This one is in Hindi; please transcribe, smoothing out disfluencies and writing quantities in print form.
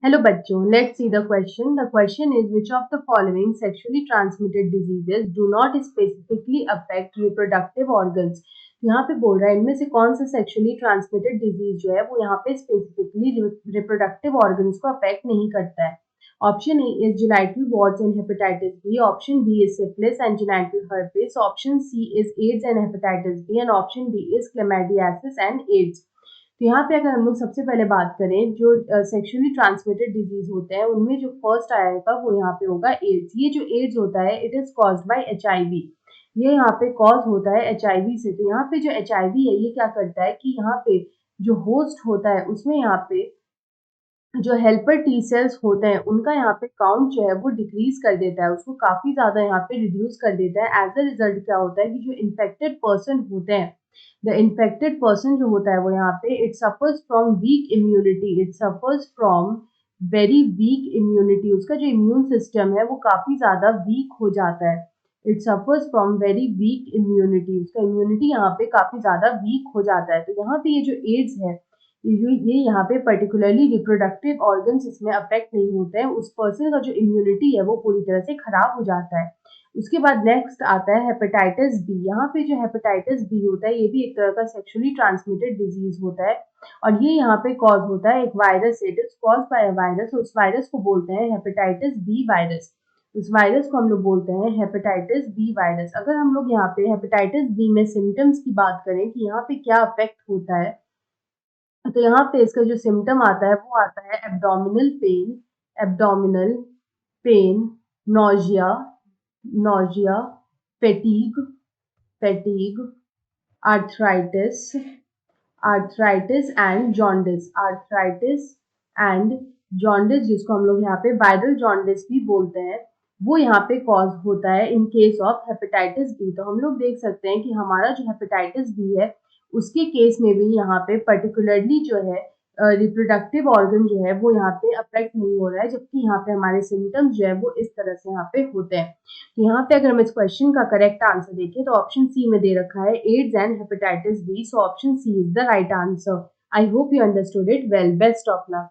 Hello बच्चों, let's see the question. The question is which of the following sexually transmitted diseases do not specifically affect reproductive organs? तो यहाँ पे बोल रहा है इनमें से कौन सा सेक्सुअली ट्रांसमिटेड डिजीज जो है वो यहाँ पे स्पेसिफिकली रिप्रोडक्टिव ऑर्गन्स को अफेक्ट नहीं करता है. Option A is genital warts and hepatitis B. Option B is syphilis and genital herpes. Option C is AIDS and hepatitis B. and option D is chlamydiasis and AIDS. तो यहाँ पे अगर हम लोग सबसे पहले बात करें जो सेक्सुअली ट्रांसमिटेड डिजीज होते हैं उनमें जो फर्स्ट आएगा वो यहाँ पे होगा एड्स. ये जो एड्स होता है it is caused by HIV. ये यहाँ पे कॉज होता है HIV से. तो यहाँ पे जो HIV है ये क्या करता है कि यहाँ पे जो होस्ट होता है उसमें यहाँ पे जो हेल्पर टी सेल्स होते हैं उनका यहाँ पे काउंट जो है वो डिक्रीज कर देता है, उसको काफी ज्यादा यहाँ पे रिड्यूस कर देता है. एज अ रिजल्ट क्या होता है कि जो इन्फेक्टेड पर्सन होते हैं, द इन्फेक्टेड पर्सन जो होता है वो यहाँ पे it suffers from weak immunity. It suffers from very weak immunity. उसका जो इम्यून सिस्टम है वो काफी ज्यादा वीक हो जाता है. It suffers from very weak immunity. उसका इम्यूनिटी यहाँ पे काफी ज्यादा वीक हो जाता है. तो यहाँ पे ये जो एड्स है ये यहाँ पे पर्टिकुलरली रिप्रोडक्टिव ऑर्गन्स इसमें अफेक्ट नहीं होते हैं. उस पर्सन का जो इम्यूनिटी है वो पूरी तरह से खराब हो जाता है. उसके बाद नेक्स्ट आता है हेपेटाइटिस बी. यहाँ पे जो हेपेटाइटिस बी होता है ये भी एक तरह का सेक्सुअली ट्रांसमिटेड डिजीज होता है और ये यहाँ पे कॉज होता है एक वायरस से. It is cause by a virus. उस वायरस को बोलते हैं हेपेटाइटिस बी वायरस. उस वायरस को हम लोग बोलते हैं हेपेटाइटिस बी वायरस. अगर हम लोग यहाँ पे हेपेटाइटिस बी में सिम्टम्स की बात करें कि यहाँ पे क्या अफेक्ट होता है तो यहाँ पे इसका जो सिम्टम आता है वो आता है abdominal pain, nausea, nausea, fatigue, fatigue, arthritis, arthritis and jaundice, arthritis and jaundice जिसको हम लोग यहाँ पे वायरल जॉन्डिस भी बोलते हैं वो यहाँ पे कॉज होता है in case of hepatitis B. तो हम लोग देख सकते हैं कि हमारा जो हेपेटाइटिस बी है उसके केस में भी यहाँ पे पर्टिकुलरली जो है रिप्रोडक्टिव ऑर्गन जो है वो यहाँ पे अफेक्ट नहीं हो रहा है, जबकि यहाँ पे हमारे सिम्टम्स जो है वो इस तरह से यहाँ पे होते हैं. तो यहाँ पे अगर हम इस क्वेश्चन का करेक्ट आंसर देखें तो ऑप्शन सी में दे रखा है AIDS and hepatitis B. So option C is the right answer. I hope you understood it well. Best of luck.